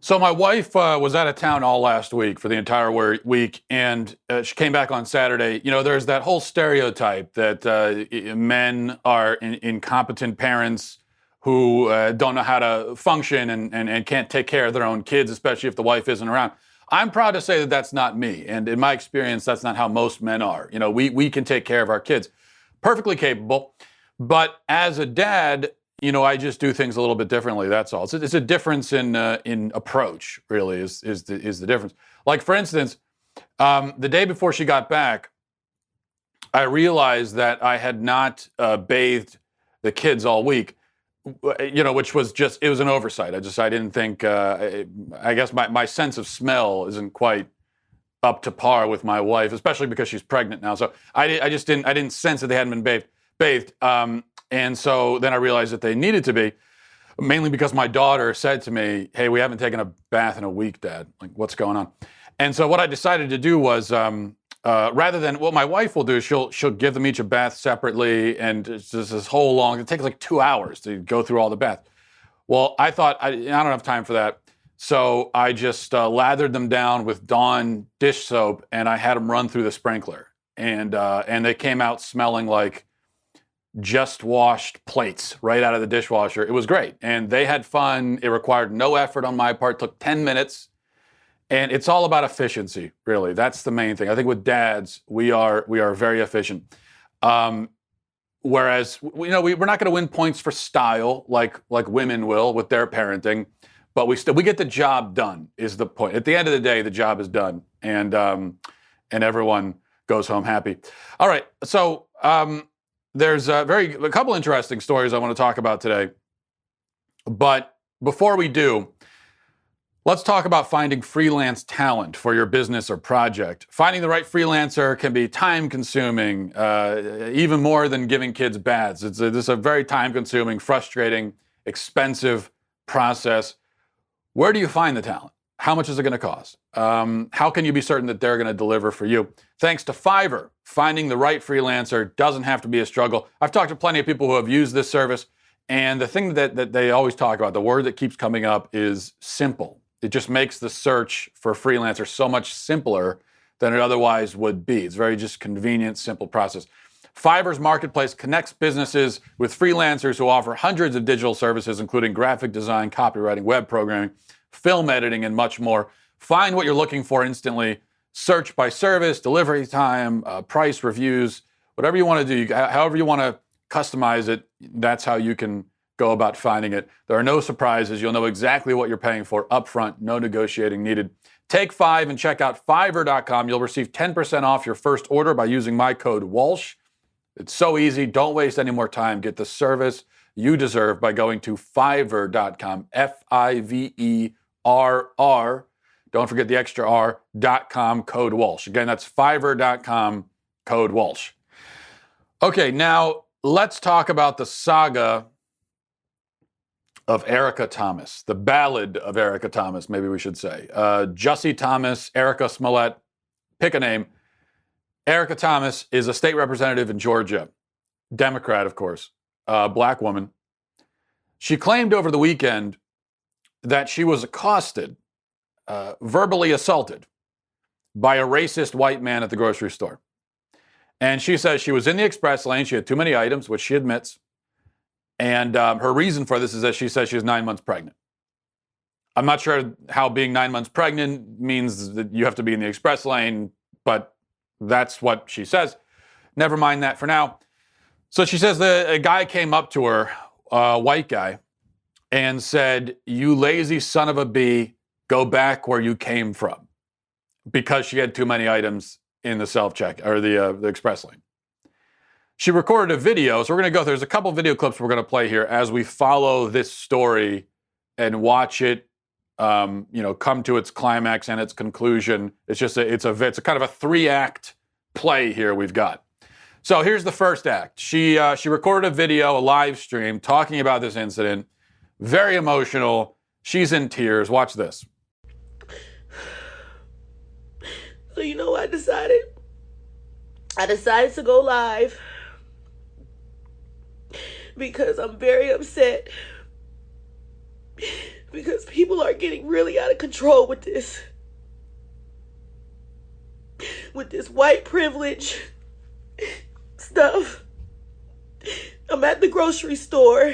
So my wife was out of town all last week for the entire week, and she came back on Saturday. You know, there's that whole stereotype that men are incompetent parents who don't know how to function and can't take care of their own kids, especially if the wife isn't around. I'm proud to say that that's not me, and in my experience, that's not how most men are. You know, we can take care of our kids, perfectly capable, but as a dad, you know, I just do things a little bit differently. That's all. It's a difference in approach. Really, is the difference. Like for instance, the day before she got back, I realized that I had not bathed the kids all week. You know, which was it was an oversight. I didn't think. I guess my sense of smell isn't quite up to par with my wife, especially because she's pregnant now. So I didn't sense that they hadn't been bathed. And so then I realized that they needed to be, mainly because my daughter said to me, "Hey, we haven't taken a bath in a week, Dad. Like, what's going on?" And so what I decided to do was, rather than what my wife will do, she'll give them each a bath separately, and it's just this whole long. It takes like 2 hours to go through all the baths. Well, I thought I don't have time for that, so I just lathered them down with Dawn dish soap, and I had them run through the sprinkler, and they came out smelling like just washed plates right out of the dishwasher. It was great. And they had fun. It required no effort on my part. It took 10 minutes. And it's all about efficiency, really. That's the main thing. I think with dads, we are very efficient. Whereas, you know, we're not going to win points for style like women will with their parenting, but we get the job done is the point. At the end of the day, the job is done, and everyone goes home happy. All right, so there's a couple interesting stories I want to talk about today. But before we do, let's talk about finding freelance talent for your business or project. Finding the right freelancer can be time-consuming, even more than giving kids baths. This is a very time-consuming, frustrating, expensive process. Where do you find the talent? How much is it going to cost? How can you be certain that they're going to deliver for you? Thanks to Fiverr, finding the right freelancer doesn't have to be a struggle. I've talked to plenty of people who have used this service, and the thing that they always talk about, the word that keeps coming up is simple. It just makes the search for freelancers so much simpler than it otherwise would be. It's very just convenient, simple process. Fiverr's marketplace connects businesses with freelancers who offer hundreds of digital services, including graphic design, copywriting, web programming, film editing, and much more. Find what you're looking for instantly. Search by service, delivery time, price, reviews, whatever you want to do, however you want to customize it, that's how you can go about finding it. There are no surprises. You'll know exactly what you're paying for upfront, no negotiating needed. Take 5 and check out Fiverr.com. You'll receive 10% off your first order by using my code Walsh. It's so easy. Don't waste any more time. Get the service you deserve by going to Fiverr.com, Fiverr. Don't forget the extra R.com, code Walsh. Again, that's Fiverr.com, code Walsh. Okay, now let's talk about the saga of Erica Thomas, the ballad of Erica Thomas, maybe we should say. Jussie Thomas, Erica Smollett, pick a name. Erica Thomas is a state representative in Georgia, Democrat, of course, black woman. She claimed over the weekend that she was accosted, verbally assaulted by a racist white man at the grocery store. And she says she was in the express lane. She had too many items, which she admits. And her reason for this is that she says she's 9 months pregnant. I'm not sure how being 9 months pregnant means that you have to be in the express lane, but that's what she says. Never mind that for now. So she says a guy came up to her, a white guy, and said, "You lazy son of a bee, go back where you came from," because she had too many items in the self-check or the express lane. She recorded a video, so we're going to go. There's a couple video clips we're going to play here as we follow this story and watch it, come to its climax and its conclusion. It's a kind of a 3-act play here we've got. So here's the first act. She recorded a video, a live stream, talking about this incident. Very emotional. She's in tears. Watch this. So you know what I decided? I decided to go live because I'm very upset because people are getting really out of control with this. With this white privilege stuff. I'm at the grocery store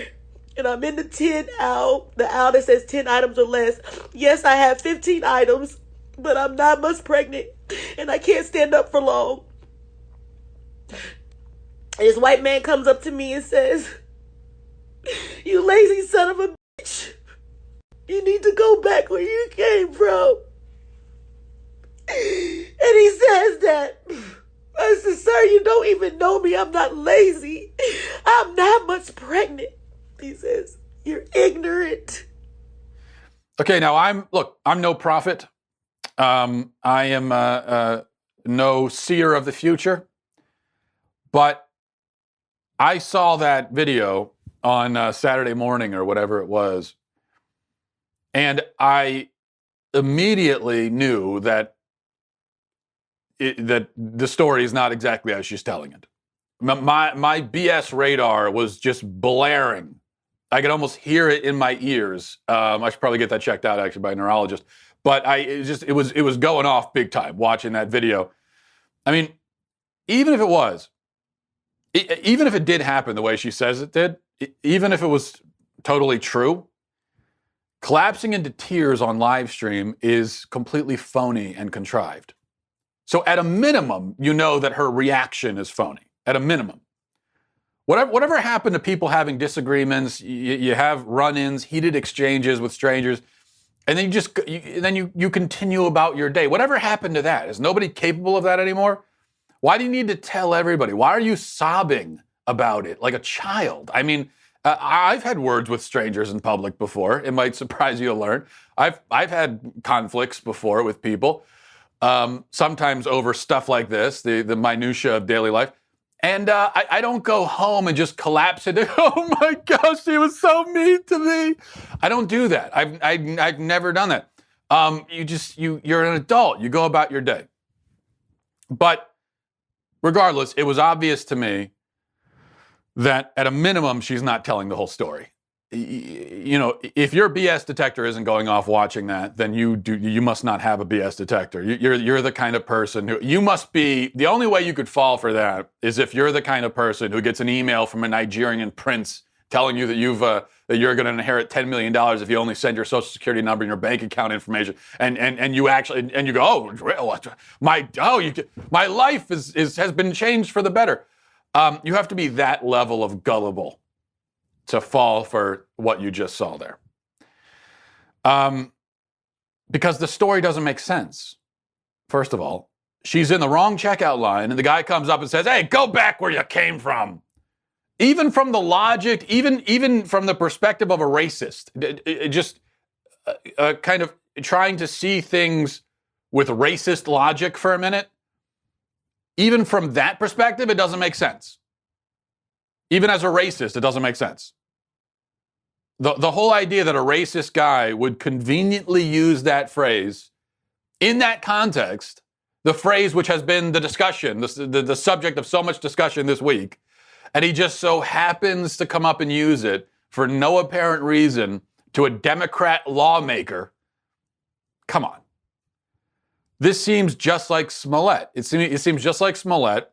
and I'm in the 10 aisle, the aisle that says 10 items or less. Yes, I have 15 items, but I'm 9 months pregnant and I can't stand up for long. And this white man comes up to me and says, "You lazy son of a bitch. You need to go back where you came from." And he says that. I said, "Sir, you don't even know me. I'm not lazy. I'm 9 months pregnant." He says, "You're ignorant." Okay, now I'm no prophet. I am no seer of the future. But I saw that video on Saturday morning or whatever it was. And I immediately knew that that the story is not exactly as she's telling it. My BS radar was just blaring. I could almost hear it in my ears. I should probably get that checked out actually by a neurologist. But it was going off big time watching that video. I mean, even if it did happen the way she says it did, even if it was totally true, collapsing into tears on live stream is completely phony and contrived. So at a minimum, you know that her reaction is phony. At a minimum. Whatever happened to people having disagreements, you have run-ins, heated exchanges with strangers, and then you continue about your day. Whatever happened to that? Is nobody capable of that anymore? Why do you need to tell everybody? Why are you sobbing about it like a child? I mean, I've had words with strangers in public before. It might surprise you to learn. I've had conflicts before with people, sometimes over stuff like this, the minutia of daily life. And I don't go home and just collapse into, "Oh my gosh, she was so mean to me." I don't do that. I've never done that. You're an adult. You go about your day. But regardless, it was obvious to me that at a minimum, she's not telling the whole story. You know, if your BS detector isn't going off watching that, then you must not have a BS detector. You're the kind of person who, you must be, the only way you could fall for that is if you're the kind of person who gets an email from a Nigerian prince telling you that you're going to inherit $10 million if you only send your social security number and your bank account information, and you go, "Oh, my life has been changed for the better." You have to be that level of gullible to fall for what you just saw there. Because the story doesn't make sense. First of all, she's in the wrong checkout line, and the guy comes up and says, "Hey, go back where you came from." Even from the logic, even from the perspective of a racist, just kind of trying to see things with racist logic for a minute, even from that perspective, it doesn't make sense. Even as a racist, it doesn't make sense. The whole idea that a racist guy would conveniently use that phrase in that context, the phrase which has been the discussion, the subject of so much discussion this week, and he just so happens to come up and use it for no apparent reason to a Democrat lawmaker. Come on. This seems just like Smollett. It seems just like Smollett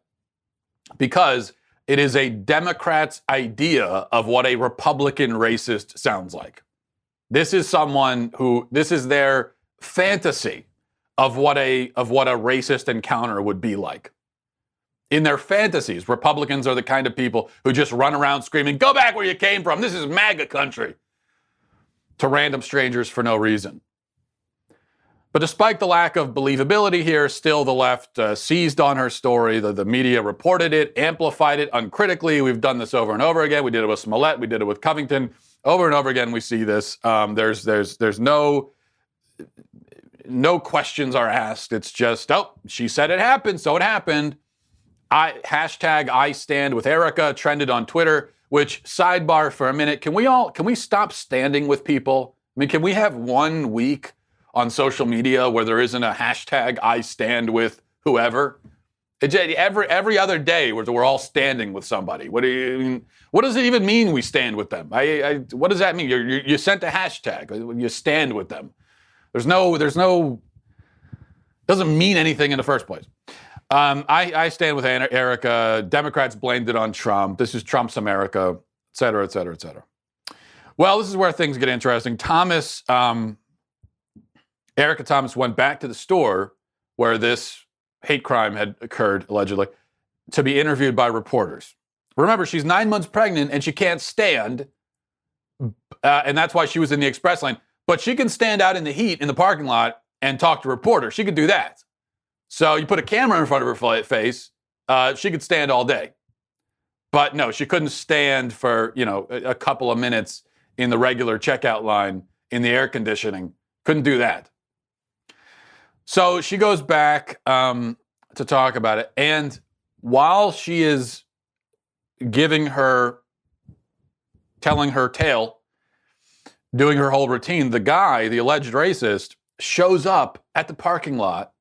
because it is a Democrat's idea of what a Republican racist sounds like. This is their fantasy of what a racist encounter would be like. In their fantasies, Republicans are the kind of people who just run around screaming, "Go back where you came from. This is MAGA country," to random strangers for no reason. But despite the lack of believability here, still the left seized on her story. The media reported it, amplified it uncritically. We've done this over and over again. We did it with Smollett. We did it with Covington. Over and over again, we see this. There's no questions are asked. It's just, "Oh, she said it happened, so it happened." Hashtag I stand with Erica trended on Twitter, which, sidebar for a minute, can we stop standing with people? I mean, can we have 1 week on social media where there isn't a hashtag I stand with whoever? Every other day we're all standing with somebody. What does it even mean we stand with them? What does that mean? You sent a hashtag. You stand with them. There's no, doesn't mean anything in the first place. I stand with Erica. Democrats blamed it on Trump. This is Trump's America, et cetera, et cetera, et cetera. Well, this is where things get interesting. Erica Thomas went back to the store where this hate crime had occurred, allegedly, to be interviewed by reporters. Remember, she's 9 months pregnant and she can't stand, and that's why she was in the express lane. But she can stand out in the heat in the parking lot and talk to reporters. She could do that. So you put a camera in front of her face, she could stand all day. But no, she couldn't stand for, a couple of minutes in the regular checkout line in the air conditioning. Couldn't do that. So she goes back to talk about it. And while she is telling her tale, doing her whole routine, the guy, the alleged racist, shows up at the parking lot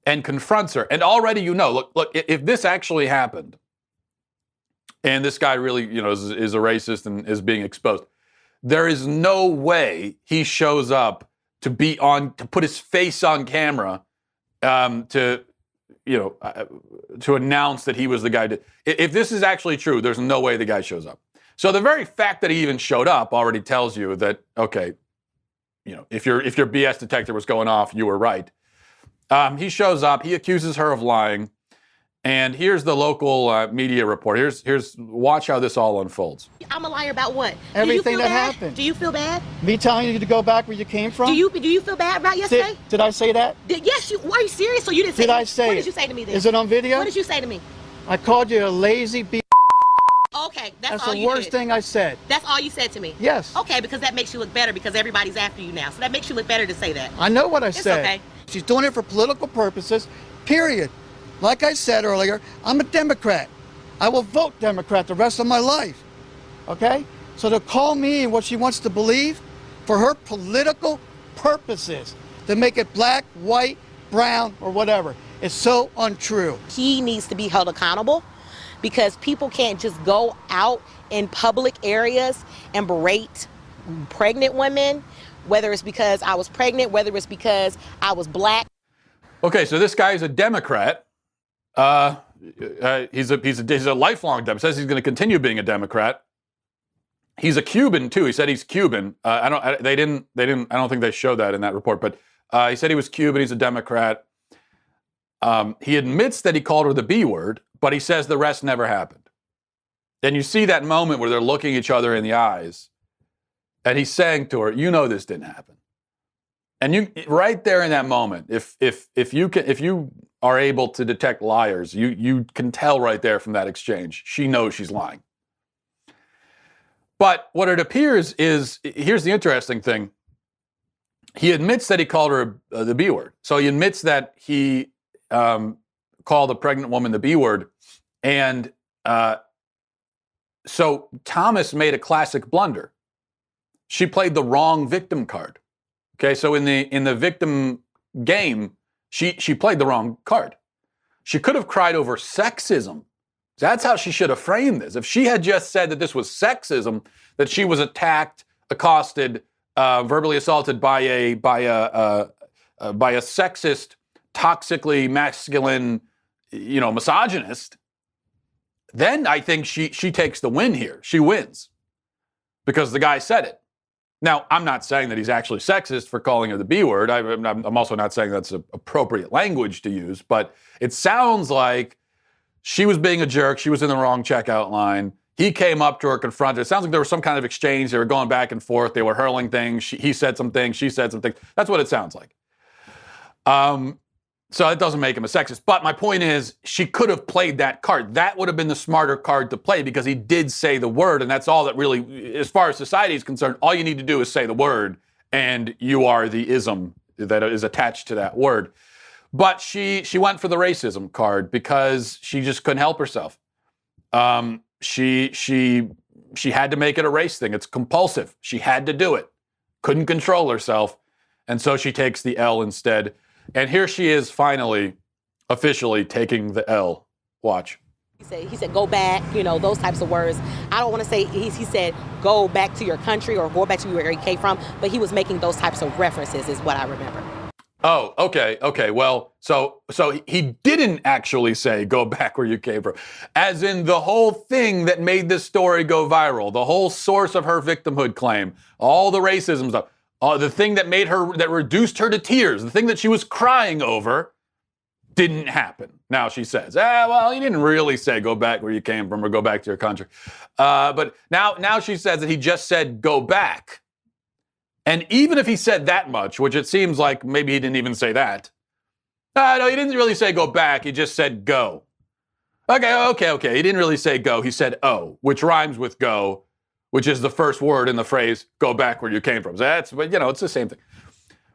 and confronts her. And already look, if this actually happened, and this guy really, is a racist and is being exposed, there is no way he shows up to put his face on camera, to announce that he was the guy. If this is actually true, there's no way the guy shows up. So the very fact that he even showed up already tells you that, okay, if your BS detector was going off, you were right. He shows up. He accuses her of lying. And here's the local media report. Watch how this all unfolds. I'm a liar about what? Everything that happened. Do you feel bad? Me telling you to go back where you came from? Do you feel bad about yesterday? Did I say that? Yes, are you serious? So you didn't say Did I say What it? did you say to me then? Is it on video? What did you say to me? I called you a lazy b****. Okay, That's all the you worst did. thing I said. That's all you said to me? Yes. Okay, because that makes you look better because everybody's after you now. So that makes you look better to say that. I know what I It's said. okay. She's doing it for political purposes, period. Like I said earlier, I'm a Democrat. I will vote Democrat the rest of my life. Okay? So to call me what she wants to believe for her political purposes, to make it black, white, brown, or whatever, is so untrue. He needs to be held accountable because people can't just go out in public areas and berate pregnant women, whether it's because I was pregnant, whether it's because I was black. Okay, so this guy is a Democrat. He's a lifelong Democrat. Says he's going to continue being a Democrat. He's a Cuban too. He said he's Cuban. I don't think they showed that in that report, but he said he was Cuban. He's a Democrat. He admits that he called her the B word, but he says the rest never happened. And you see that moment where they're looking each other in the eyes, and he's saying to her, this didn't happen. And you right there in that moment, if you are able to detect liars, you can tell right there from that exchange. She knows she's lying. But what it appears is, here's the interesting thing. He admits that he called her the B word. So he admits that he called a pregnant woman the B word. And so Thomas made a classic blunder. She played the wrong victim card. Okay, so in the victim game, she played the wrong card. She could have cried over sexism. That's how she should have framed this. If she had just said that this was sexism, that she was attacked, accosted, verbally assaulted by a sexist, toxically masculine, misogynist, then I think she takes the win here. She wins because the guy said it. Now, I'm not saying that he's actually sexist for calling her the B word. I'm also not saying that's appropriate language to use, but it sounds like she was being a jerk. She was in the wrong checkout line. He came up to her, confronted her. It sounds like there was some kind of exchange. They were going back and forth. They were hurling things. He said some things. She said some things. That's what it sounds like. So it doesn't make him a sexist. But my point is, she could have played that card. That would have been the smarter card to play because he did say the word. And that's all that really, as far as society is concerned, all you need to do is say the word and you are the ism that is attached to that word. But she went for the racism card because she just couldn't help herself. She had to make it a race thing. It's compulsive. She had to do it. Couldn't control herself. And so she takes the L instead. And here she is finally, officially taking the L Watch. He said, go back, those types of words. I don't want to say, he said, go back to your country or go back to where you came from, but he was making those types of references is what I remember. Oh, okay. Well, so he didn't actually say go back where you came from, as in the whole thing that made this story go viral, the whole source of her victimhood claim, all the racism stuff, the thing that that reduced her to tears, the thing that she was crying over, didn't happen. Now she says, well, he didn't really say go back where you came from or go back to your country. But now she says that he just said go back. And even if he said that much, which it seems like maybe he didn't even say that. No, he didn't really say go back. He just said go. Okay. He didn't really say go. He said oh, which rhymes with go, which is the first word in the phrase go back where you came from. So it's the same thing.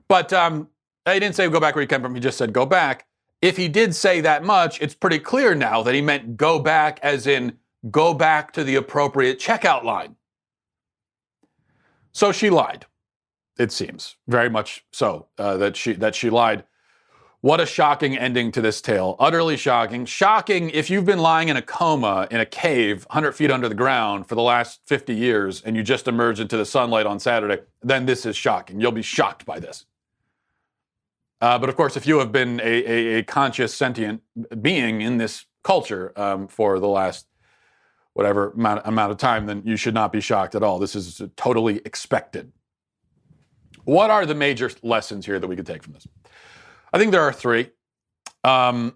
But he didn't say go back where you came from. He just said go back. If he did say that much, it's pretty clear now that he meant go back as in go back to the appropriate checkout line. So she lied. It seems very much so that she lied. What a shocking ending to this tale. Utterly shocking. Shocking if you've been lying in a coma in a cave 100 feet under the ground for the last 50 years and you just emerged into the sunlight on Saturday, then this is shocking. You'll be shocked by this. But of course, if you have been a conscious, sentient being in this culture for the last whatever amount of time, then you should not be shocked at all. This is totally expected. What are the major lessons here that we could take from this? I think there are three. One,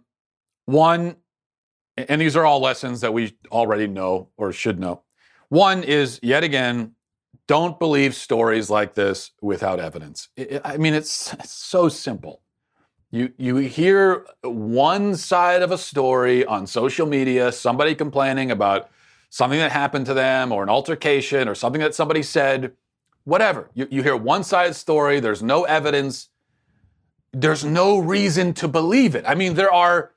and these are all lessons that we already know or should know. One is, yet again, don't believe stories like this without evidence. It's so simple. You hear one side of a story on social media, somebody complaining about something that happened to them or an altercation or something that somebody said, whatever. You hear one side of the story, there's no evidence, there's no reason to believe it. There are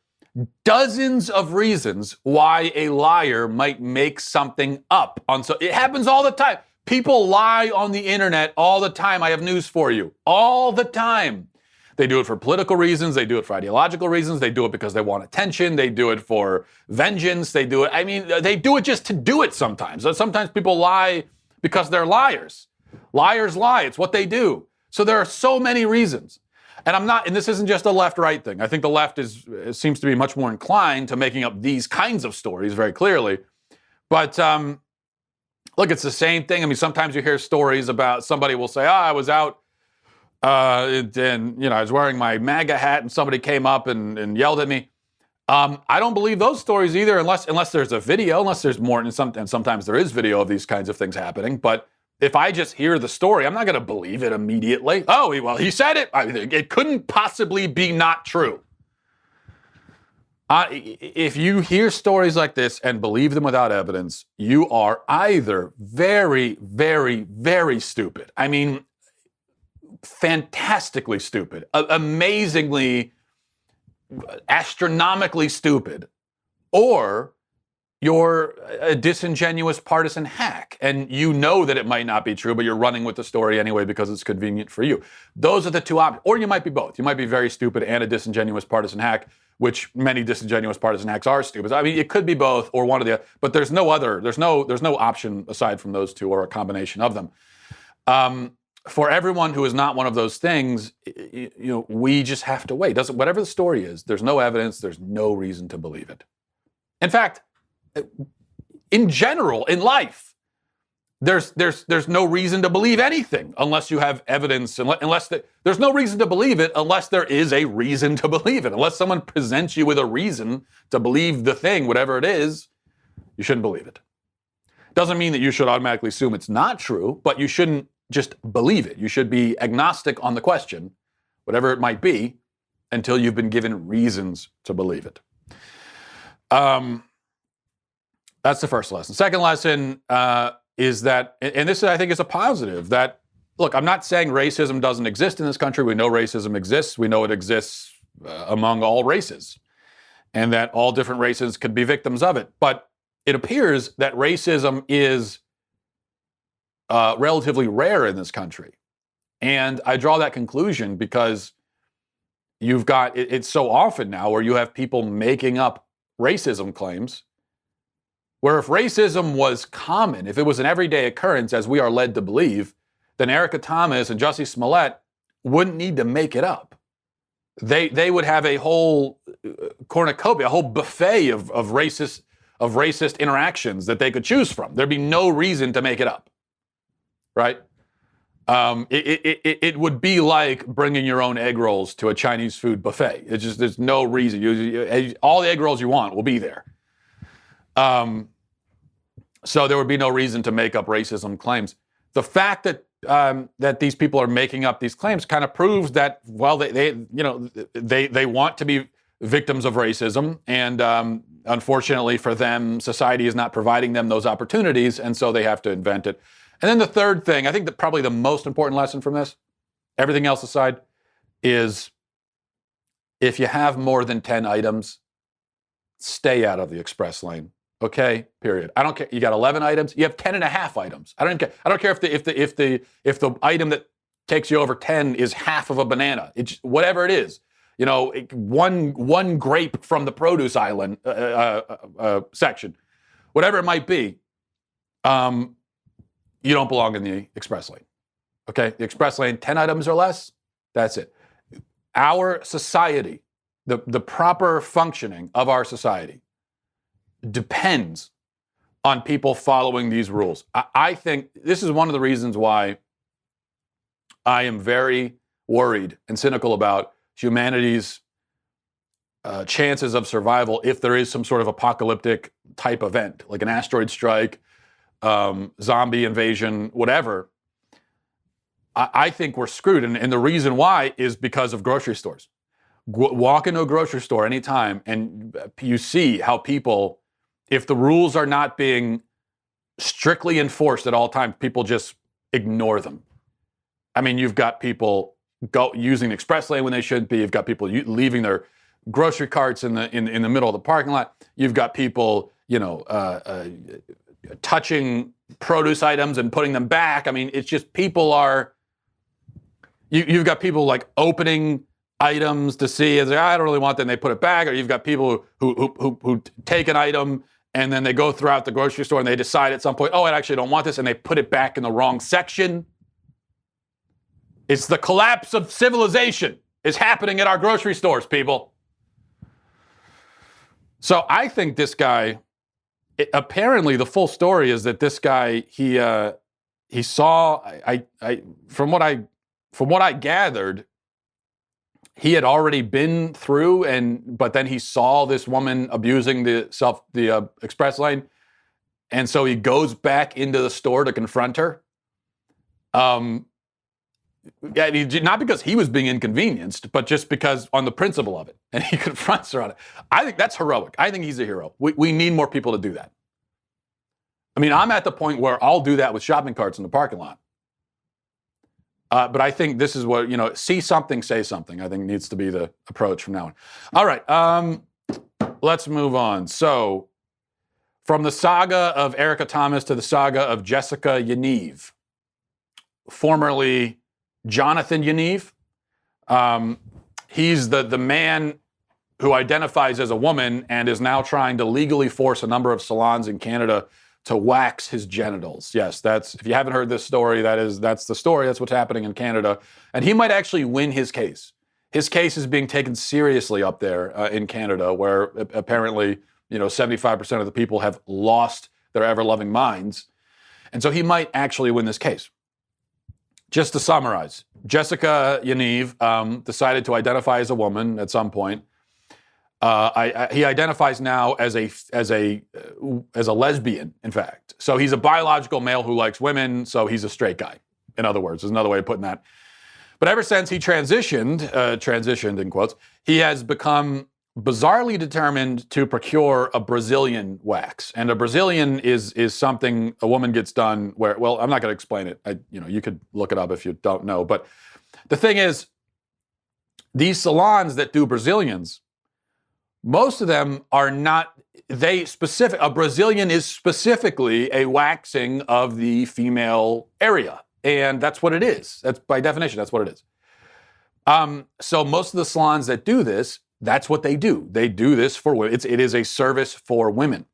dozens of reasons why a liar might make something up. It happens all the time. People lie on the internet all the time. I have news for you. All the time. They do it for political reasons. They do it for ideological reasons. They do it because they want attention. They do it for vengeance. They do it. They do it just to do it sometimes. Sometimes people lie because they're liars. Liars lie. It's what they do. So there are so many reasons. And this isn't just a left-right thing. I think the left seems to be much more inclined to making up these kinds of stories very clearly. But look, it's the same thing. Sometimes you hear stories about somebody will say, I was out and I was wearing my MAGA hat and somebody came up and yelled at me. I don't believe those stories either unless there's a video, unless there's more, and sometimes there is video of these kinds of things happening. But if I just hear the story, I'm not going to believe it immediately. Oh, well, he said it. It couldn't possibly be not true. If you hear stories like this and believe them without evidence, you are either very, very, very stupid. Fantastically stupid, amazingly, astronomically stupid, or you're a disingenuous partisan hack and you know that it might not be true, but you're running with the story anyway because it's convenient for you. Those are the two options. Or you might be both. You might be very stupid and a disingenuous partisan hack, which many disingenuous partisan hacks are stupid. It could be both or one of the other, but there's no option aside from those two or a combination of them. For everyone who is not one of those things, we just have to wait. Whatever the story is, there's no evidence, there's no reason to believe it. In fact, in general, in life, there's no reason to believe anything unless you have evidence, there's no reason to believe it unless there is a reason to believe it. Unless someone presents you with a reason to believe the thing, whatever it is, you shouldn't believe it. Doesn't mean that you should automatically assume it's not true, but you shouldn't just believe it. You should be agnostic on the question, whatever it might be, until you've been given reasons to believe it. That's the first lesson. Second lesson is that, and this I think is a positive, that, look, I'm not saying racism doesn't exist in this country. We know racism exists. We know it exists among all races, and that all different races could be victims of it. But it appears that racism is relatively rare in this country. And I draw that conclusion because you've got, it's so often now where you have people making up racism claims, where if racism was common, if it was an everyday occurrence, as we are led to believe, then Erica Thomas and Jussie Smollett wouldn't need to make it up. They would have a whole cornucopia, a whole buffet of racist interactions that they could choose from. There'd be no reason to make it up, right? It would be like bringing your own egg rolls to a Chinese food buffet. It's just, there's no reason. All the egg rolls you want will be there. So there would be no reason to make up racism claims. The fact that that these people are making up these claims kind of proves that, well, they want to be victims of racism, and unfortunately for them, society is not providing them those opportunities, and so they have to invent it. And then the third thing, I think that probably the most important lesson from this, everything else aside, is if you have more than 10 items, stay out of the express lane. Okay, period. I don't care. You got 11 items. You have 10 and a half items. I don't care. I don't care if the item that takes you over 10 is half of a banana. It's whatever it is. You know, one grape from the produce island section, whatever it might be. You don't belong in the express lane. Okay, the express lane, 10 items or less. That's it. Our society, the proper functioning of our society, depends on people following these rules. I think this is one of the reasons why I am very worried and cynical about humanity's chances of survival if there is some sort of apocalyptic type event, like an asteroid strike, zombie invasion, whatever. I think we're screwed. And the reason why is because of grocery stores. Walk into a grocery store anytime and you see how people, if the rules are not being strictly enforced at all times, people just ignore them. I mean, you've got people using the express lane when they shouldn't be. You've got people leaving their grocery carts in the middle of the parking lot. You've got people, touching produce items and putting them back. I mean, it's just people are. You've got people like opening items to see, and say, I don't really want that, and they put it back. Or you've got people who take an item and then they go throughout the grocery store and they decide at some point, oh, I actually don't want this, and they put it back in the wrong section. It's the collapse of civilization is happening at our grocery stores, people. So I think this guy, apparently the full story is that this guy, he saw, from what I gathered, he had already been through, but then he saw this woman abusing the express lane, and so he goes back into the store to confront her. Not because he was being inconvenienced, but just because on the principle of it, and he confronts her on it. I think that's heroic. I think he's a hero. We need more people to do that. I mean, I'm at the point where I'll do that with shopping carts in the parking lot. But I think this is what, see something, say something, I think needs to be the approach from now on. All right, let's move on. So, from the saga of Erica Thomas to the saga of Jessica Yaniv, formerly Jonathan Yaniv. He's the man who identifies as a woman and is now trying to legally force a number of salons in Canada to wax his genitals. Yes, if you haven't heard this story, that's the story. That's what's happening in Canada. And he might actually win his case. His case is being taken seriously up there in Canada, where apparently, 75% of the people have lost their ever-loving minds. And so he might actually win this case. Just to summarize, Jessica Yaniv decided to identify as a woman at some point. He identifies now as a lesbian, in fact. So he's a biological male who likes women, so he's a straight guy. In other words, there's another way of putting that. But ever since he transitioned in quotes, he has become bizarrely determined to procure a Brazilian wax. And a Brazilian is something a woman gets done where, well, I'm not going to explain it. You could look it up if you don't know. But the thing is, these salons that do Brazilians, most of them are not, a Brazilian is specifically a waxing of the female area. And that's what it is. That's by definition, that's what it is. So most of the salons that do this That's what they do. They do this for women. It is a service for women.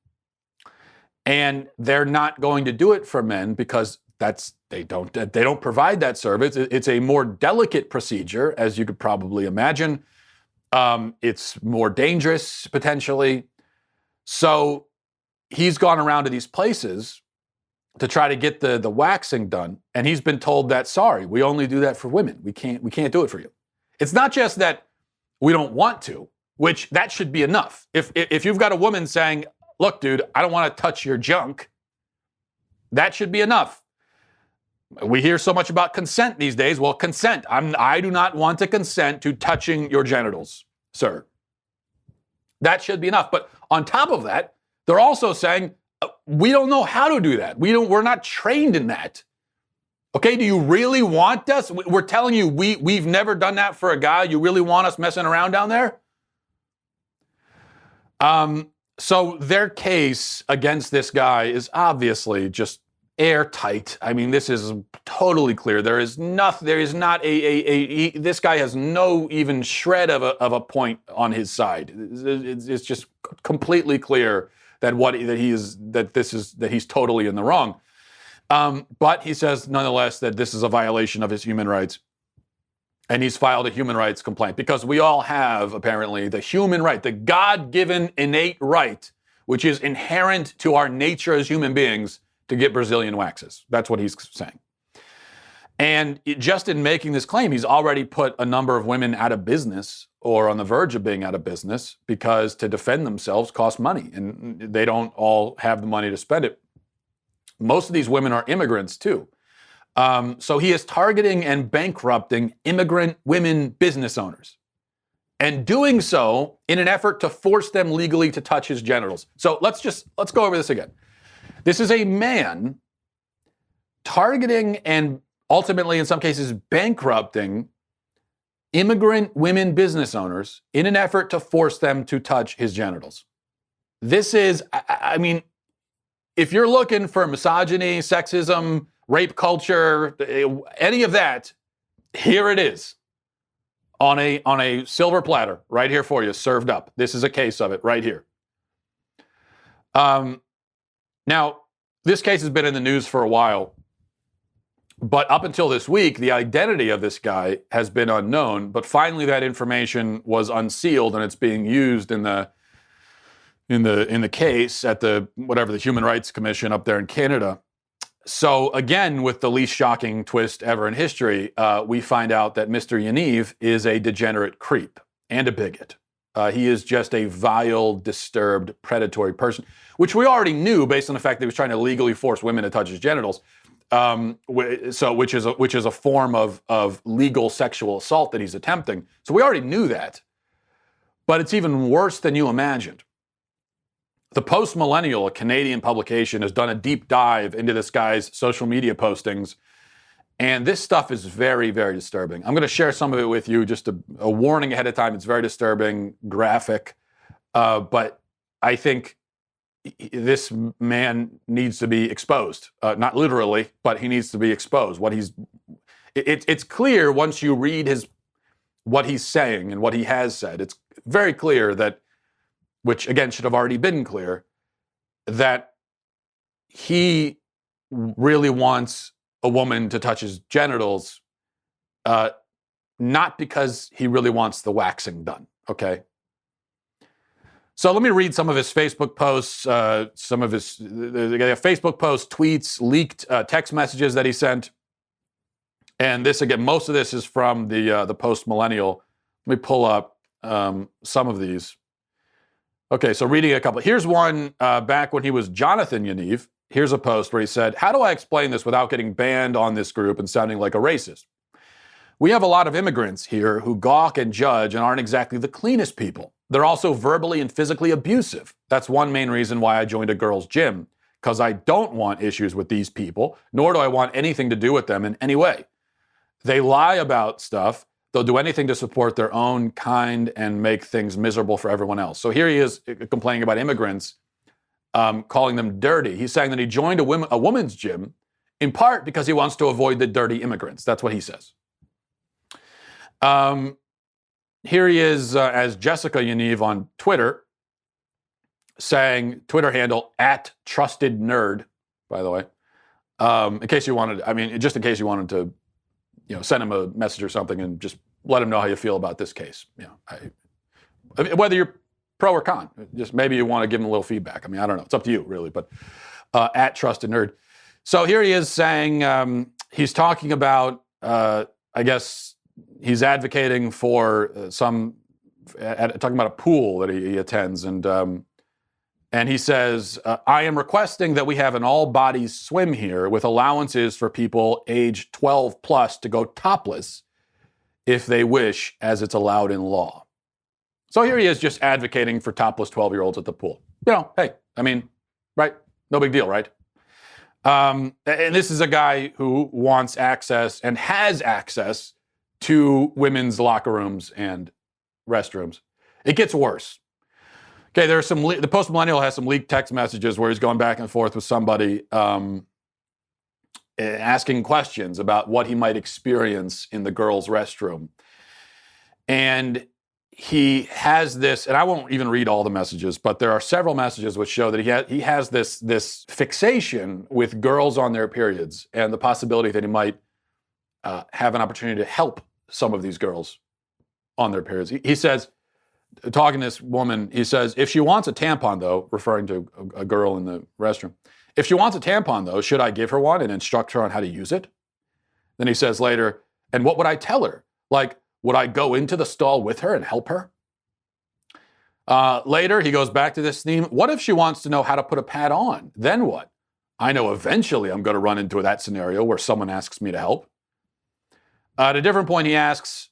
And they're not going to do it for men because they don't provide that service. It's a more delicate procedure, as you could probably imagine. It's more dangerous, potentially. So he's gone around to these places to try to get the waxing done, and he's been told that, sorry, we only do that for women. We can't do it for you. It's not just that we don't want to, which that should be enough. If you've got a woman saying, look, dude, I don't want to touch your junk, that should be enough. We hear so much about consent these days. Well, consent. I do not want to consent to touching your genitals, sir. That should be enough. But on top of that, they're also saying, we don't know how to do that. We're not trained in that. Okay, do you really want us? We're telling you we've never done that for a guy. You really want us messing around down there? So their case against this guy is obviously just airtight. I mean, this is totally clear. This guy has no even shred of a point on his side. It's just completely clear that he's totally in the wrong. But he says nonetheless that this is a violation of his human rights. And he's filed a human rights complaint because we all have apparently the human right, the God-given innate right, which is inherent to our nature as human beings, to get Brazilian waxes. That's what he's saying. And just in making this claim, he's already put a number of women out of business or on the verge of being out of business because to defend themselves costs money and they don't all have the money to spend it. Most of these women are immigrants too. So he is targeting and bankrupting immigrant women business owners and doing so in an effort to force them legally to touch his genitals. So let's go over this again. This is a man targeting and ultimately, in some cases, bankrupting immigrant women business owners in an effort to force them to touch his genitals. This is, I mean, if you're looking for misogyny, sexism, rape culture, any of that, here it is on a silver platter right here for you, served up. This is a case of it right here. Now, this case has been in the news for a while, but up until this week, the identity of this guy has been unknown, but finally that information was unsealed and it's being used in the case at the Human Rights Commission up there in Canada. So again, with the least shocking twist ever in history, we find out that Mr. Yaniv is a degenerate creep and a bigot. He is just a vile, disturbed, predatory person, which we already knew based on the fact that he was trying to legally force women to touch his genitals. Which is a form of legal sexual assault that he's attempting. So we already knew that, but it's even worse than you imagined. The Post Millennial, a Canadian publication, has done a deep dive into this guy's social media postings, and this stuff is very, very disturbing. I'm going to share some of it with you, just a warning ahead of time. It's very disturbing, graphic, but I think this man needs to be exposed. Not literally, but he needs to be exposed. It's clear once you read what he's saying and what he has said. It's very clear that, which again should have already been clear, that he really wants a woman to touch his genitals, not because he really wants the waxing done, okay? So let me read some of his Facebook posts, some of his Facebook posts, tweets, leaked text messages that he sent. And this, again, most of this is from the Post Millennial. Let me pull up some of these. Okay, so reading a couple. Here's one back when he was Jonathan Yaniv. Here's a post where he said, "How do I explain this without getting banned on this group and sounding like a racist? We have a lot of immigrants here who gawk and judge and aren't exactly the cleanest people. They're also verbally and physically abusive. That's one main reason why I joined a girls' gym, because I don't want issues with these people, nor do I want anything to do with them in any way. They lie about stuff. They'll do anything to support their own kind and make things miserable for everyone else." So here he is complaining about immigrants, calling them dirty. He's saying that he joined a women's gym in part because he wants to avoid the dirty immigrants. That's what he says. here he is as Jessica Yaniv on Twitter, saying, Twitter handle @trustednerd, by the way, in case you wanted, just in case you wanted to, send him a message or something and just let him know how you feel about this case. Whether you're pro or con, just maybe you want to give him a little feedback. I don't know. It's up to you, really. But @trustednerd. So here he is saying he's talking about, I guess he's advocating for talking about a pool that he attends, and he says, I am requesting that we have an all-bodies swim here with allowances for people age 12 plus to go topless if they wish, as it's allowed in law. So here he is just advocating for topless 12-year-olds at the pool. Hey, right? No big deal, right? And this is a guy who wants access and has access to women's locker rooms and restrooms. It gets worse. Okay, there's the post-millennial has some leaked text messages where he's going back and forth with somebody asking questions about what he might experience in the girls' restroom. And he has this, and I won't even read all the messages, but there are several messages which show that he has this fixation with girls on their periods and the possibility that he might have an opportunity to help some of these girls on their periods. He says, talking to this woman, he says, if she wants a tampon, though, referring to a girl in the restroom, if she wants a tampon, though, should I give her one and instruct her on how to use it? Then he says later, and what would I tell her? Like, would I go into the stall with her and help her? Later, he goes back to this theme. What if she wants to know how to put a pad on? Then what? I know eventually I'm going to run into that scenario where someone asks me to help. At a different point, he asks,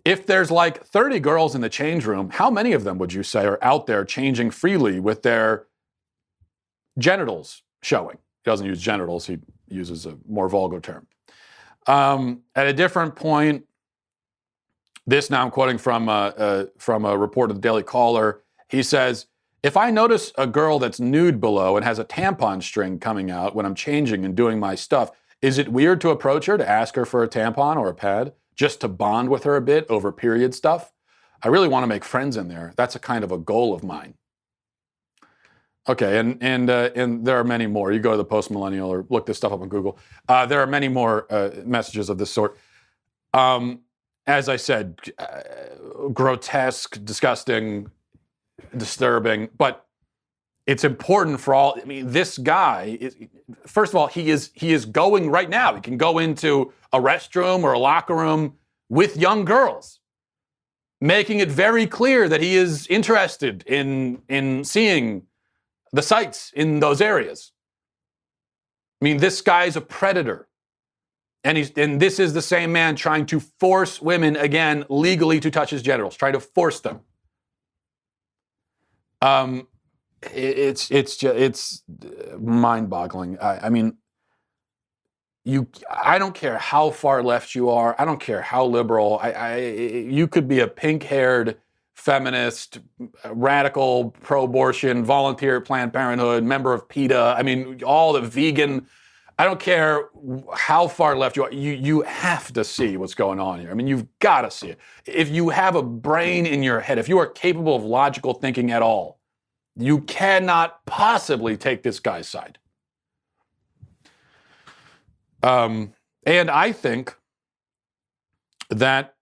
if there's like 30 girls in the change room, how many of them would you say are out there changing freely with their genitals showing? He doesn't use genitals. He uses a more vulgar term. At a different point, this now I'm quoting from a report of the Daily Caller. He says, if I notice a girl that's nude below and has a tampon string coming out when I'm changing and doing my stuff, is it weird to approach her to ask her for a tampon or a pad just to bond with her a bit over period stuff? I really want to make friends in there. That's a kind of a goal of mine. Okay, and there are many more. You go to the post-millennial or look this stuff up on Google. There are many more messages of this sort. As I said, grotesque, disgusting, disturbing, but it's important for all. This guy is, first of all, he is going right now. He can go into a restroom or a locker room with young girls, making it very clear that he is interested in seeing the sights in those areas. This guy's a predator. And this is the same man trying to force women, again, legally to touch his genitals, trying to force them. It's mind-boggling. I don't care how far left you are. I don't care how liberal. You could be a pink-haired feminist, radical, pro-abortion, volunteer at Planned Parenthood, member of PETA. All the vegan. I don't care how far left you are. You have to see what's going on here. You've got to see it. If you have a brain in your head, if you are capable of logical thinking at all, you cannot possibly take this guy's side. And I think that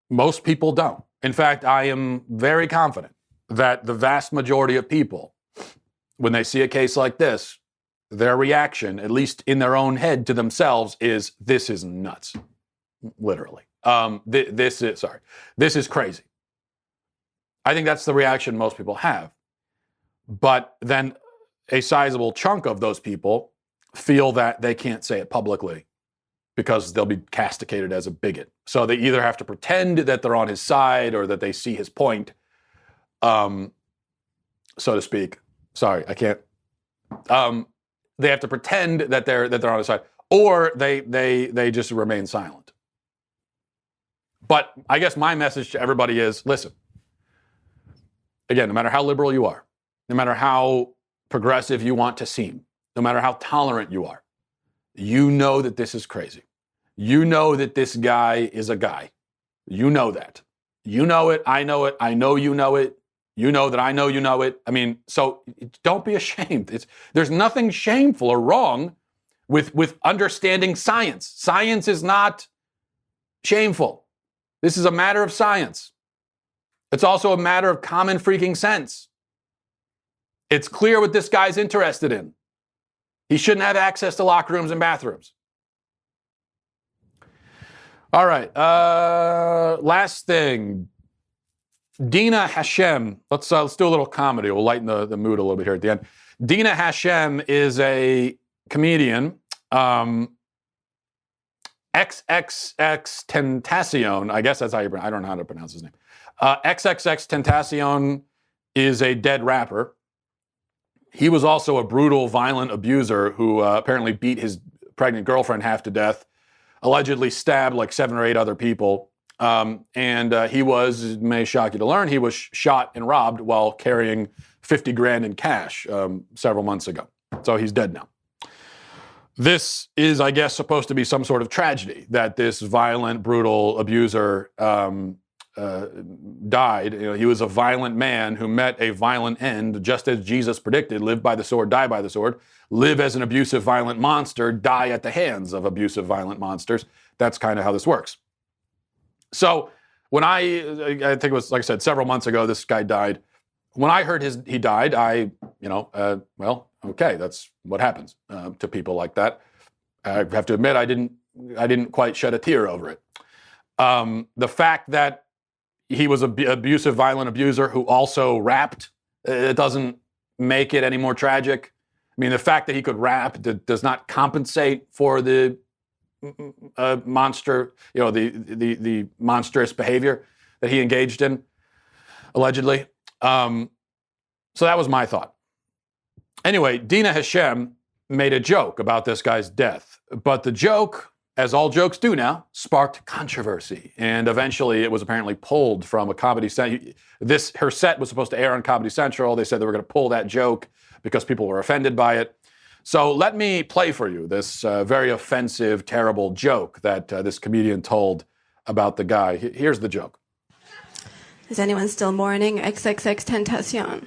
most people don't. In fact, I am very confident that the vast majority of people, when they see a case like this, their reaction, at least in their own head to themselves, is, this is nuts. Literally. This is crazy. I think that's the reaction most people have. But then a sizable chunk of those people feel that they can't say it publicly because they'll be castigated as a bigot. So they either have to pretend that they're on his side or that they see his point, so to speak. Sorry, I can't. They have to pretend that they're on his side, or they just remain silent. But I guess my message to everybody is, listen, again, no matter how liberal you are, no matter how progressive you want to seem, no matter how tolerant you are, you know that this is crazy. You know that this guy is a guy. You know that. You know it. I know it. I know you know it. You know that I know you know it. I mean, so don't be ashamed. There's nothing shameful or wrong with understanding science. Science is not shameful. This is a matter of science. It's also a matter of common freaking sense. It's clear what this guy's interested in. He shouldn't have access to locker rooms and bathrooms. All right. Last thing. Dina Hashem. Let's do a little comedy. We'll lighten the mood a little bit here at the end. Dina Hashem is a comedian. XXX Tentacion. I guess that's how you pronounce. I don't know how to pronounce his name. XXX Tentacion is a dead rapper. He was also a brutal, violent abuser who apparently beat his pregnant girlfriend half to death, allegedly stabbed like 7 or 8 other people. And he was, it may shock you to learn, he was shot and robbed while carrying 50 grand in cash several months ago. So he's dead now. This is, I guess, supposed to be some sort of tragedy that this violent, brutal abuser died. You know, he was a violent man who met a violent end, just as Jesus predicted: live by the sword, die by the sword. Live as an abusive, violent monster, die at the hands of abusive, violent monsters. That's kind of how this works. So when I think it was, like I said, several months ago, this guy died. When I heard he died, well, okay, that's what happens to people like that. I have to admit, I didn't quite shed a tear over it. The fact that he was an abusive, violent abuser who also rapped, it doesn't make it any more tragic. I mean, the fact that he could rap does not compensate for the monster, the monstrous behavior that he engaged in, allegedly. So that was my thought. Anyway, Dina Hashem made a joke about this guy's death, but the joke, as all jokes do now, sparked controversy, and eventually it was apparently pulled from a Comedy Central. Her set was supposed to air on Comedy Central. They said they were going to pull that joke because people were offended by it. So let me play for you this very offensive, terrible joke that this comedian told about the guy. Here's the joke. Is anyone still mourning XXX Tentacion?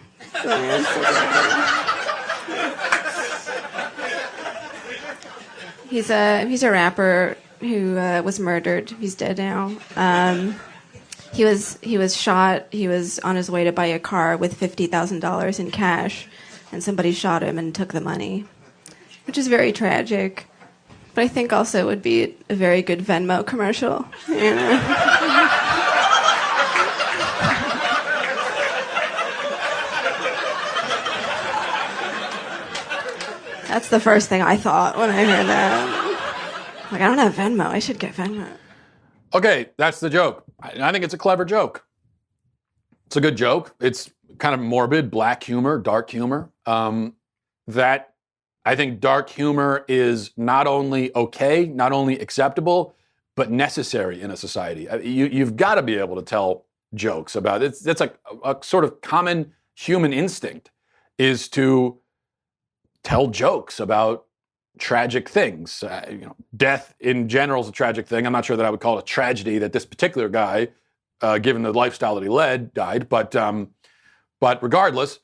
He's a rapper who was murdered. He's dead now. He was shot. He was on his way to buy a car with $50,000 in cash, and somebody shot him and took the money, which is very tragic. But I think also it would be a very good Venmo commercial. You know? That's the first thing I thought when I heard that. Like, I don't have Venmo. I should get Venmo. Okay, that's the joke. I think it's a clever joke. It's a good joke. It's kind of morbid, black humor, dark humor. That I think dark humor is not only okay, not only acceptable, but necessary in a society. You've got to be able to tell jokes about it. It's like a sort of common human instinct is to tell jokes about tragic things. Death in general is a tragic thing. I'm not sure that I would call it a tragedy that this particular guy, given the lifestyle that he led, died. But regardless,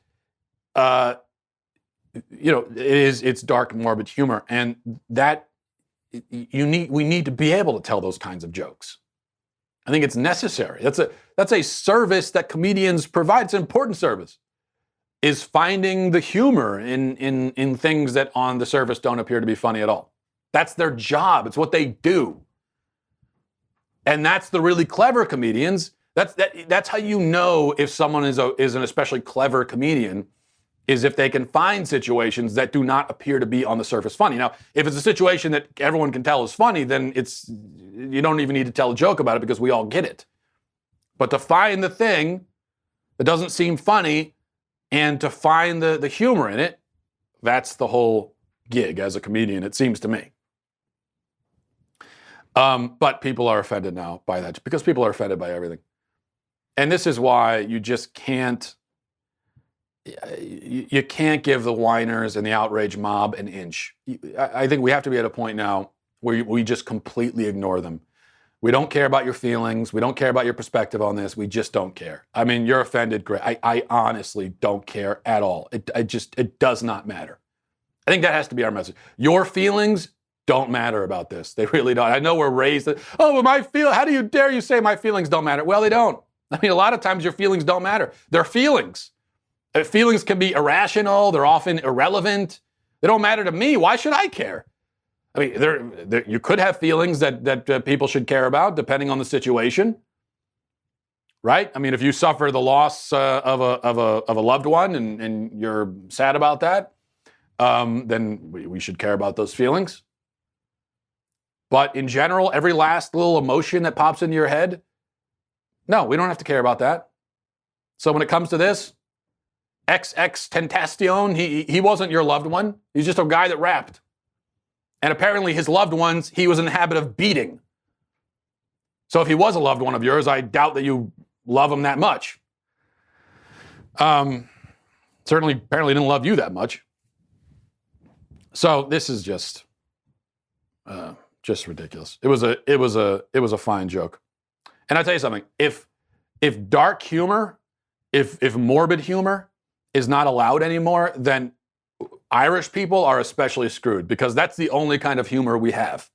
it's dark, morbid humor, and that we need to be able to tell those kinds of jokes. I think it's necessary. That's a service that comedians provide. It's an important service. Is finding the humor in things that on the surface don't appear to be funny at all. That's their job. It's what they do. And that's the really clever comedians. That's how you know if someone is an especially clever comedian, is if they can find situations that do not appear to be on the surface funny. Now, if it's a situation that everyone can tell is funny, then you don't even need to tell a joke about it because we all get it. But to find the thing that doesn't seem funny and to find the humor in it, that's the whole gig as a comedian, it seems to me. But people are offended now by that because people are offended by everything. And this is why you just can't, you can't give the whiners and the outrage mob an inch. I think we have to be at a point now where we just completely ignore them. We don't care about your feelings. We don't care about your perspective on this. We just don't care. I mean, you're offended. Great. I honestly don't care at all. It does not matter. I think that has to be our message. Your feelings don't matter about this. They really don't. I know we're raised, how do you dare you say my feelings don't matter? Well, they don't. I mean, a lot of times your feelings don't matter. They're feelings. Feelings can be irrational. They're often irrelevant. They don't matter to me. Why should I care? I mean, you could have feelings that people should care about depending on the situation, right? I mean, if you suffer the loss of a loved one and you're sad about that, then we should care about those feelings. But in general, every last little emotion that pops into your head, no, we don't have to care about that. So when it comes to this, XX Tentacion, he wasn't your loved one. He's just a guy that rapped. And apparently his loved ones, he was in the habit of beating. So if he was a loved one of yours, I doubt that you love him that much. Certainly, apparently didn't love you that much. So this is just ridiculous. It was a fine joke. And I'll tell you something, if dark humor, if morbid humor is not allowed anymore, then Irish people are especially screwed because that's the only kind of humor we have.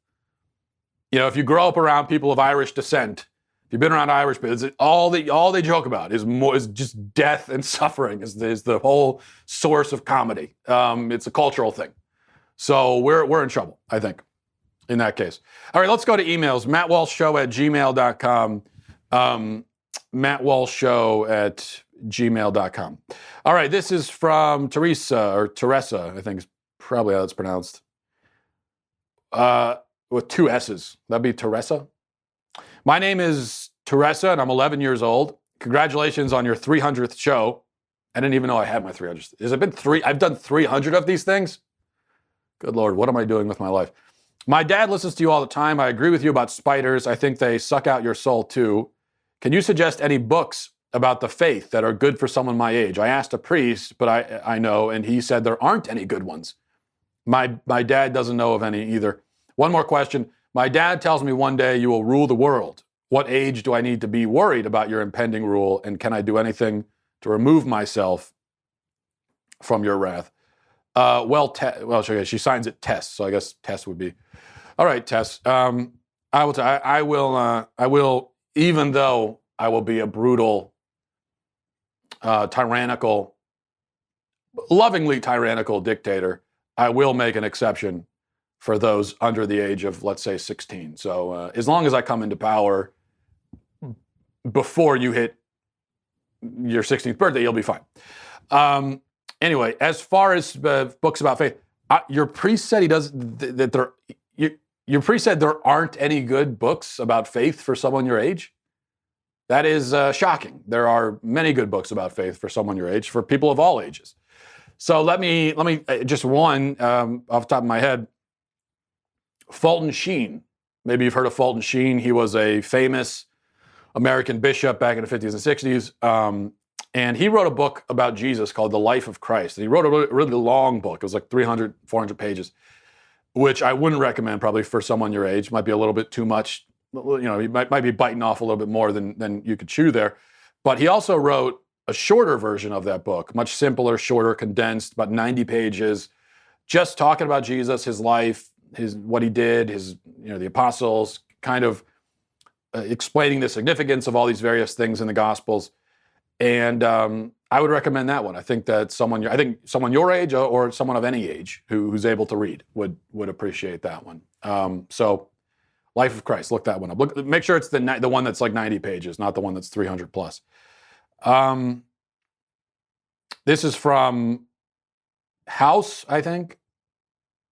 You know, if you grow up around people of Irish descent, if you've been around Irish people, all they joke about is just death and suffering is the whole source of comedy. It's a cultural thing. So we're in trouble, I think, in that case. All right, let's go to emails. MattWalshShow@gmail.com. MattWalshShow@gmail.com. All right, this is from Teresa, I think is probably how it's pronounced. With two S's. That'd be Teresa. My name is Teresa, and I'm 11 years old. Congratulations on your 300th show. I didn't even know I had my 300th. Has it been three? I've done 300 of these things? Good Lord, what am I doing with my life? My dad listens to you all the time. I agree with you about spiders. I think they suck out your soul too. Can you suggest any books about the faith that are good for someone my age? I asked a priest, but I know, and he said there aren't any good ones. My dad doesn't know of any either. One more question. My dad tells me one day you will rule the world. What age do I need to be worried about your impending rule, and can I do anything to remove myself from your wrath? She signs it Tess, so I guess Tess would be. All right, Tess. I will, even though I will be a brutal, tyrannical, lovingly tyrannical dictator, I will make an exception for those under the age of, let's say, 16. So as long as I come into power before you hit your 16th birthday, you'll be fine. Anyway, as far as books about faith, your priest said your priest said there aren't any good books about faith for someone your age. That is shocking. There are many good books about faith for someone your age, for people of all ages. So let me just one off the top of my head. Fulton Sheen. Maybe you've heard of Fulton Sheen. He was a famous American bishop back in the 50s and 60s. And he wrote a book about Jesus called The Life of Christ. And he wrote a really long book. It was like 300, 400 pages, which I wouldn't recommend probably for someone your age. Might be a little bit too much. You know, you might be biting off a little bit more than you could chew there. But he also wrote a shorter version of that book, much simpler, shorter, condensed, about 90 pages, just talking about Jesus, his life, what he did, the apostles, kind of explaining the significance of all these various things in the Gospels. And I would recommend that one. I think that someone your age or someone of any age who's able to read would appreciate that one. So Life of Christ, look that one up. Make sure it's the one that's like 90 pages, not the one that's 300 plus. This is from House, I think.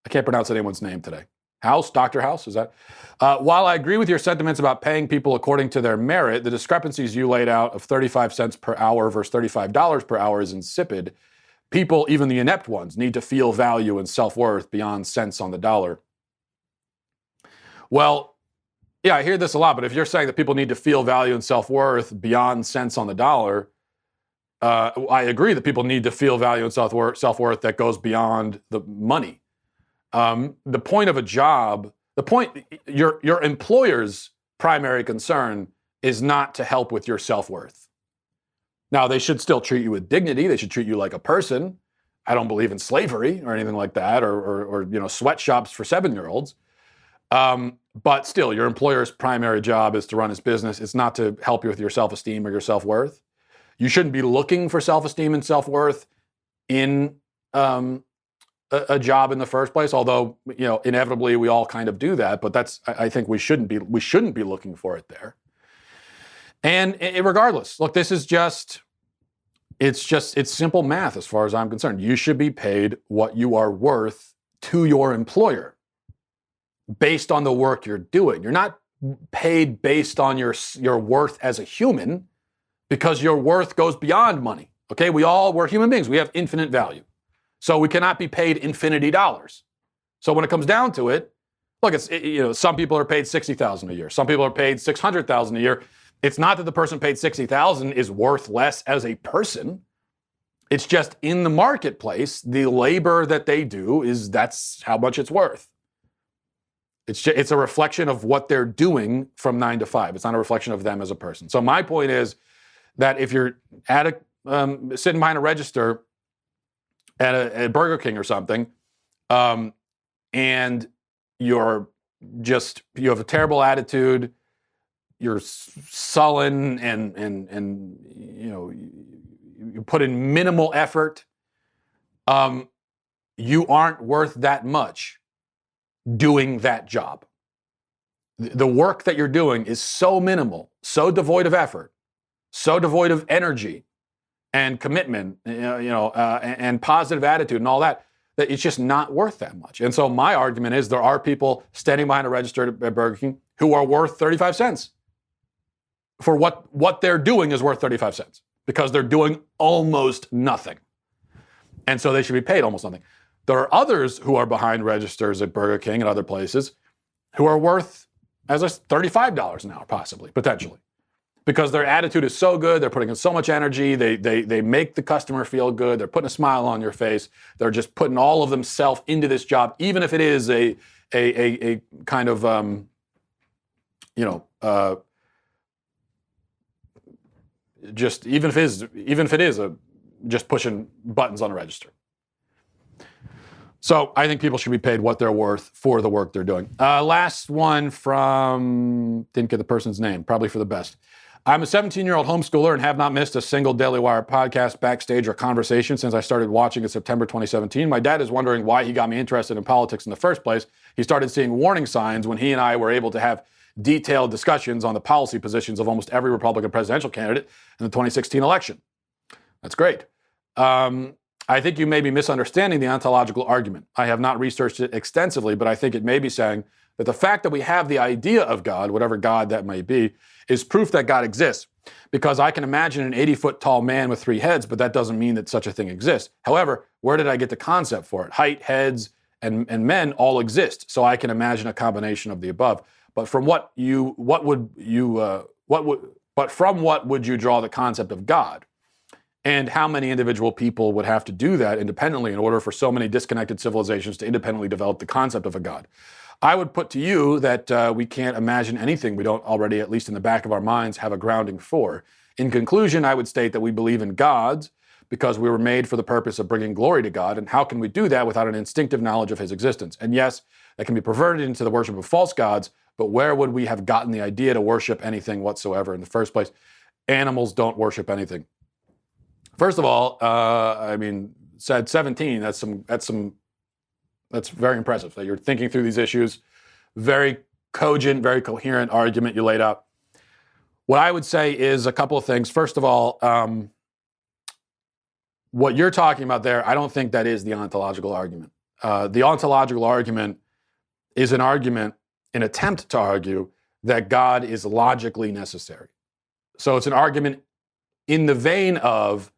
I can't pronounce anyone's name today. House, Dr. House, is that? While I agree with your sentiments about paying people according to their merit, the discrepancies you laid out of 35 cents per hour versus $35 per hour is insipid. People, even the inept ones, need to feel value and self-worth beyond cents on the dollar. Well, yeah, I hear this a lot, but if you're saying that people need to feel value and self-worth beyond cents on the dollar, I agree that people need to feel value and self-worth that goes beyond the money. The point of a job, your employer's primary concern is not to help with your self-worth. Now, they should still treat you with dignity. They should treat you like a person. I don't believe in slavery or anything like that, or sweatshops for 7-year-olds. But still, your employer's primary job is to run his business. It's not to help you with your self-esteem or your self-worth. You shouldn't be looking for self-esteem and self-worth in a job in the first place. Although, inevitably we all kind of do that. But I think we shouldn't be looking for it there. And regardless, look, this is it's simple math as far as I'm concerned. You should be paid what you are worth to your employer based on the work you're doing. You're not paid based on your worth as a human, because your worth goes beyond money. Okay, we're human beings. We have infinite value. So we cannot be paid infinity dollars. So when it comes down to it, look, some people are paid $60,000 a year. Some people are paid $600,000 a year. It's not that the person paid $60,000 is worth less as a person. It's just in the marketplace, the labor that they do that's how much it's worth. It's a reflection of what they're doing from 9 to 5. It's not a reflection of them as a person. So my point is that if you're sitting behind a register at a Burger King or something, and you have a terrible attitude, you're sullen, and you put in minimal effort, you aren't worth that much doing that job. The work that you're doing is so minimal, so devoid of effort, so devoid of energy and commitment, and positive attitude and all that it's just not worth that much. And so my argument is there are people standing behind a register at Burger King who are worth 35 cents. For what they're doing is worth 35 cents because they're doing almost nothing. And so they should be paid almost nothing. There are others who are behind registers at Burger King and other places who are worth as $35 an hour, possibly, potentially. Because their attitude is so good, they're putting in so much energy, they make the customer feel good, they're putting a smile on your face, they're just putting all of themselves into this job, even if it is a kind of, just even if it is just pushing buttons on a register. So I think people should be paid what they're worth for the work they're doing. Last one didn't get the person's name, probably for the best. I'm a 17-year-old homeschooler and have not missed a single Daily Wire podcast, backstage, or conversation since I started watching in September 2017. My dad is wondering why he got me interested in politics in the first place. He started seeing warning signs when he and I were able to have detailed discussions on the policy positions of almost every Republican presidential candidate in the 2016 election. That's great. I think you may be misunderstanding the ontological argument. I have not researched it extensively, but I think it may be saying that the fact that we have the idea of God, whatever God that may be, is proof that God exists. Because I can imagine an 80-foot tall man with 3 heads, but that doesn't mean that such a thing exists. However, where did I get the concept for it? Height, heads, and men all exist. So I can imagine a combination of the above. But from what would you draw the concept of God? And how many individual people would have to do that independently in order for so many disconnected civilizations to independently develop the concept of a God? I would put to you that we can't imagine anything we don't already, at least in the back of our minds, have a grounding for. In conclusion, I would state that we believe in gods because we were made for the purpose of bringing glory to God. And how can we do that without an instinctive knowledge of his existence? And yes, that can be perverted into the worship of false gods, but where would we have gotten the idea to worship anything whatsoever in the first place? Animals don't worship anything. First of all, said 17, that's very impressive that you're thinking through these issues. Very cogent, very coherent argument you laid out. What I would say is a couple of things. First of all, what you're talking about there, I don't think that is the ontological argument. The ontological argument is an attempt to argue that God is logically necessary. So it's an argument in the vein of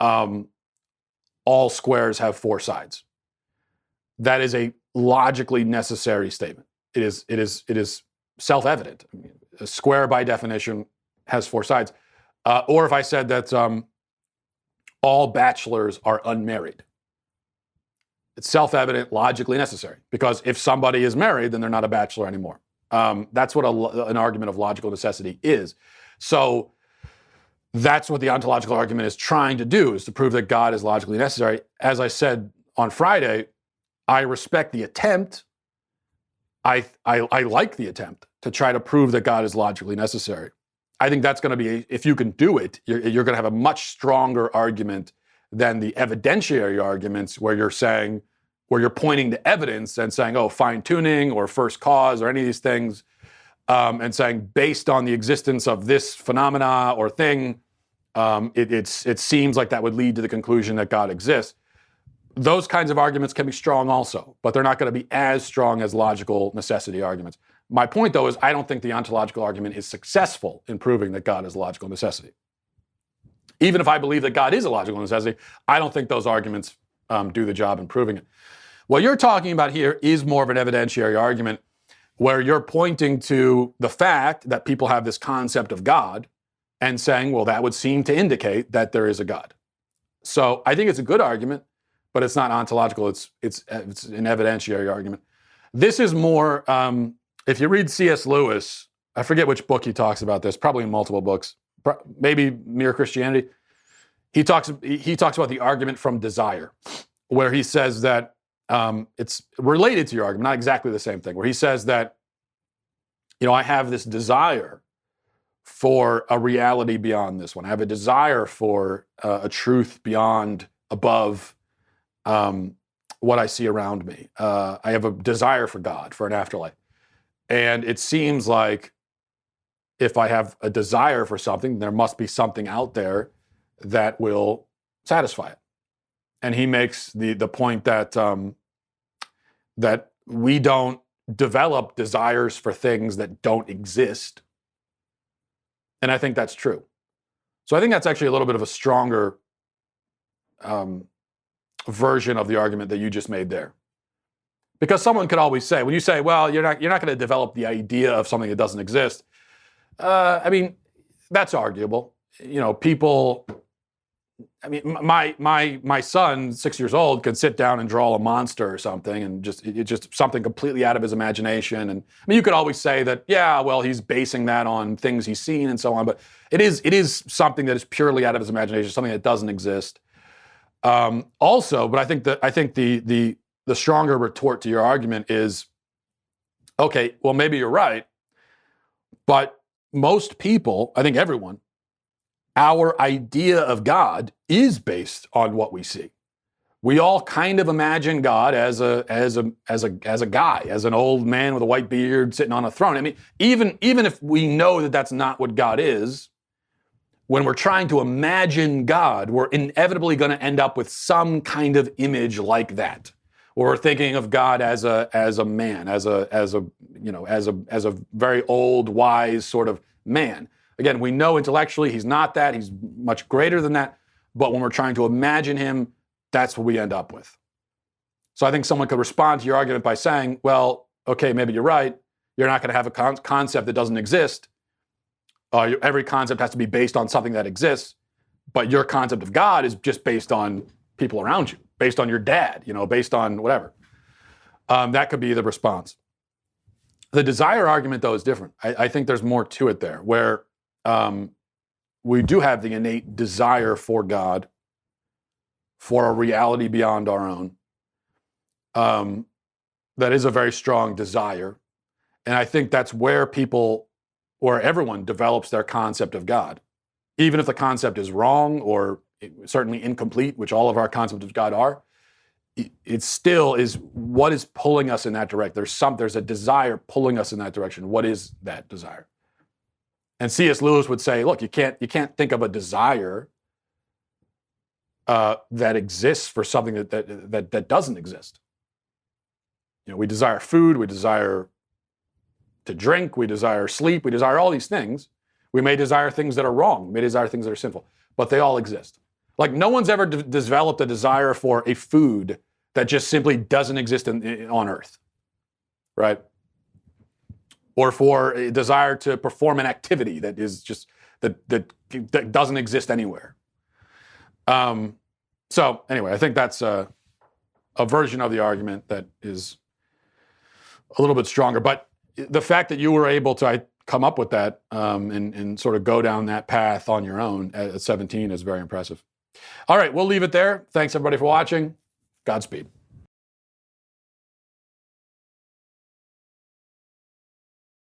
all squares have 4 sides. That is a logically necessary statement. It is self-evident. I mean, a square by definition has 4 sides. Or if I said that all bachelors are unmarried, it's self-evident, logically necessary. Because if somebody is married, then they're not a bachelor anymore. That's what an argument of logical necessity is. So that's what the ontological argument is trying to do, is to prove that God is logically necessary. As I said on Friday, I respect the attempt. I like the attempt to try to prove that God is logically necessary. I think that's going to be, if you can do it, you're going to have a much stronger argument than the evidentiary arguments where you're pointing to evidence and saying, oh, fine tuning or first cause or any of these things, and saying based on the existence of this phenomena or thing, it seems like that would lead to the conclusion that God exists. Those kinds of arguments can be strong also, but they're not going to be as strong as logical necessity arguments. My point, though, is I don't think the ontological argument is successful in proving that God is a logical necessity. Even if I believe that God is a logical necessity, I don't think those arguments do the job in proving it. What you're talking about here is more of an evidentiary argument where you're pointing to the fact that people have this concept of God and saying, well, that would seem to indicate that there is a God. So I think it's a good argument, but it's not ontological. It's an evidentiary argument. This is more, if you read C.S. Lewis, I forget which book he talks about this, probably in multiple books, maybe Mere Christianity. He talks about the argument from desire, where he says that it's related to your argument, not exactly the same thing, where he says that, I have this desire for a reality beyond this one. I have a desire for a truth beyond, above what I see around me. I have a desire for God, for an afterlife. And it seems like if I have a desire for something, there must be something out there that will satisfy it. And he makes the point that that we don't develop desires for things that don't exist. And I think that's true. So I think that's actually a little bit of a stronger version of the argument that you just made there. Because someone could always say, when you say, well, you're not going to develop the idea of something that doesn't exist. That's arguable. People. My son, 6 years old, could sit down and draw a monster or something, and it's just something completely out of his imagination. And you could always say that, yeah, well, he's basing that on things he's seen and so on. But it is something that is purely out of his imagination, something that doesn't exist. Also, but I think the stronger retort to your argument is, okay, well, maybe you're right, but most people, I think everyone, our idea of God is based on what we see. We all kind of imagine God as a guy, as an old man with a white beard sitting on a throne. Even if we know that that's not what God is, when we're trying to imagine God, we're inevitably going to end up with some kind of image like that. Or we're thinking of God as a man, as a very old, wise sort of man. Again, we know intellectually he's not that. He's much greater than that. But when we're trying to imagine him, that's what we end up with. So I think someone could respond to your argument by saying, well, okay, maybe you're right. You're not going to have a concept that doesn't exist. Every concept has to be based on something that exists. But your concept of God is just based on people around you, based on your dad, based on whatever. That could be the response. The desire argument, though, is different. I think there's more to it there, where we do have the innate desire for God, for a reality beyond our own. That is a very strong desire. And I think that's where everyone develops their concept of God. Even if the concept is wrong or certainly incomplete, which all of our concepts of God are, it still is what is pulling us in that direction. There's a desire pulling us in that direction. What is that desire? And C.S. Lewis would say, look, you can't think of a desire that exists for something that doesn't exist. We desire food, we desire to drink, we desire sleep, we desire all these things. We may desire things that are wrong, we may desire things that are sinful, but they all exist. Like no one's ever developed a desire for a food that just simply doesn't exist on Earth, right? Or for a desire to perform an activity that is just that doesn't exist anywhere. So anyway, I think that's a version of the argument that is a little bit stronger. But the fact that you were able to come up with that and sort of go down that path on your own at 17 is very impressive. All right, we'll leave it there. Thanks everybody for watching. Godspeed.